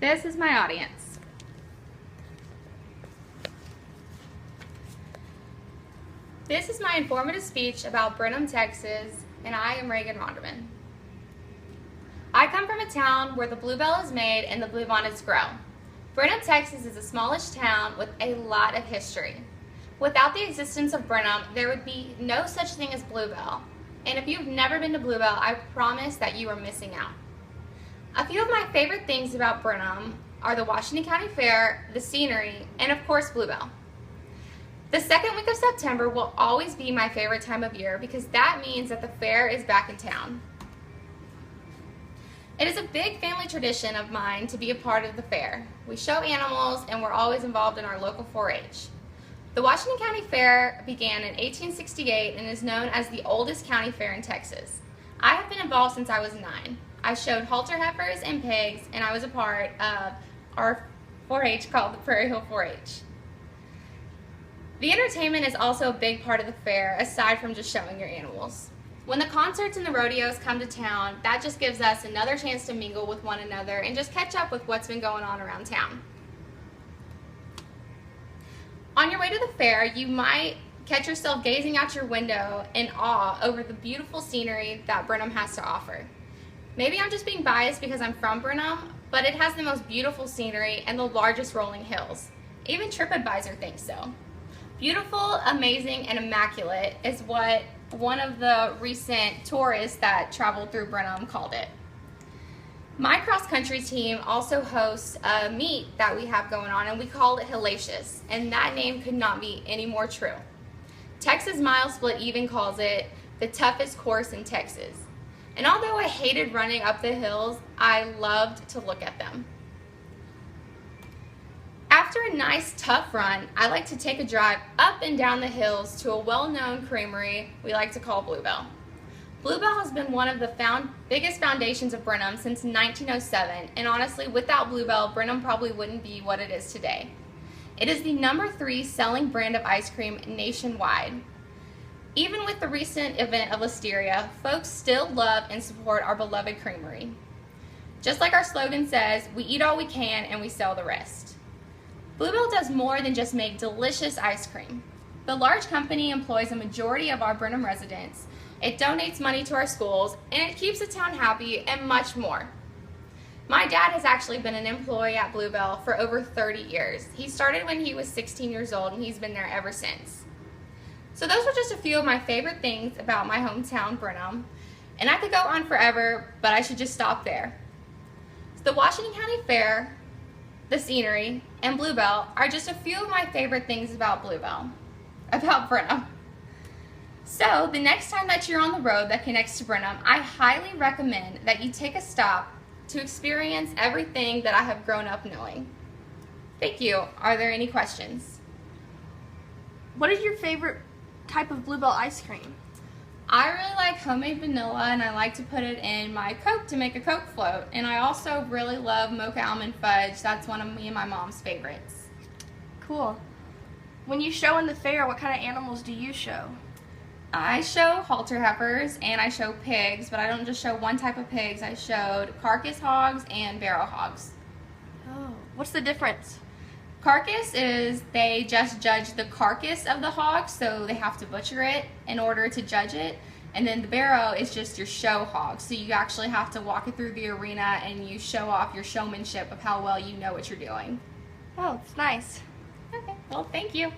This is my audience. This is my informative speech about Brenham, Texas, and I am Reagan Ronderman. I come from a town where the bluebell is made and the bluebonnets grow. Brenham, Texas is a smallish town with a lot of history. Without the existence of Brenham, there would be no such thing as bluebell. And if you've never been to Bluebell, I promise that you are missing out. A few of my favorite things about Brenham are the Washington County Fair, the scenery, and of course Bluebell. The second week of September will always be my favorite time of year because that means that the fair is back in town. It is a big family tradition of mine to be a part of the fair. We show animals and we're always involved in our local 4-H. The Washington County Fair began in 1868 and is known as the oldest county fair in Texas. I have been involved since I was 9. I showed halter heifers and pigs, and I was a part of our 4-H called the Prairie Hill 4-H. The entertainment is also a big part of the fair, aside from just showing your animals. When the concerts and the rodeos come to town, that just gives us another chance to mingle with one another and just catch up with what's been going on around town. On your way to the fair, you might catch yourself gazing out your window in awe over the beautiful scenery that Brenham has to offer. Maybe I'm just being biased because I'm from Brenham, but it has the most beautiful scenery and the largest rolling hills. Even TripAdvisor thinks so. Beautiful, amazing, and immaculate is what one of the recent tourists that traveled through Brenham called it. My cross-country team also hosts a meet that we have going on, and we call it Hellacious, and that name could not be any more true. Texas Mile Split even calls it the toughest course in Texas. And although I hated running up the hills, I loved to look at them. After a nice, tough run, I like to take a drive up and down the hills to a well-known creamery we like to call Bluebell. Bluebell has been one of the biggest foundations of Brenham since 1907, and honestly, without Bluebell, Brenham probably wouldn't be what it is today. It is the #3 selling brand of ice cream nationwide. Even with the recent event of Listeria, folks still love and support our beloved creamery. Just like our slogan says, we eat all we can and we sell the rest. Bluebell does more than just make delicious ice cream. The large company employs a majority of our Brenham residents, it donates money to our schools, and it keeps the town happy, and much more. My dad has actually been an employee at Bluebell for over 30 years. He started when he was 16 years old, and he's been there ever since. So those were just a few of my favorite things about my hometown, Brenham, and I could go on forever, but I should just stop there. So the Washington County Fair, the scenery, and Bluebell are just a few of my favorite things about Brenham. So the next time that you're on the road that connects to Brenham, I highly recommend that you take a stop to experience everything that I have grown up knowing. Thank you. Are there any questions? What is your favorite type of Bluebell ice cream? I really like homemade vanilla, and I like to put it in my Coke to make a Coke float. And I also really love mocha almond fudge. That's one of me and my mom's favorites. Cool. When you show in the fair, what kind of animals do you show? I show halter heifers and I show pigs, but I don't just show one type of pigs. I showed carcass hogs and barrel hogs. Oh, what's the difference? Carcass is they just judge the carcass of the hog, so they have to butcher it in order to judge it. And then the barrow is just your show hog, so you actually have to walk it through the arena and you show off your showmanship of how well you know what you're doing. Oh, it's nice. Okay, well, thank you.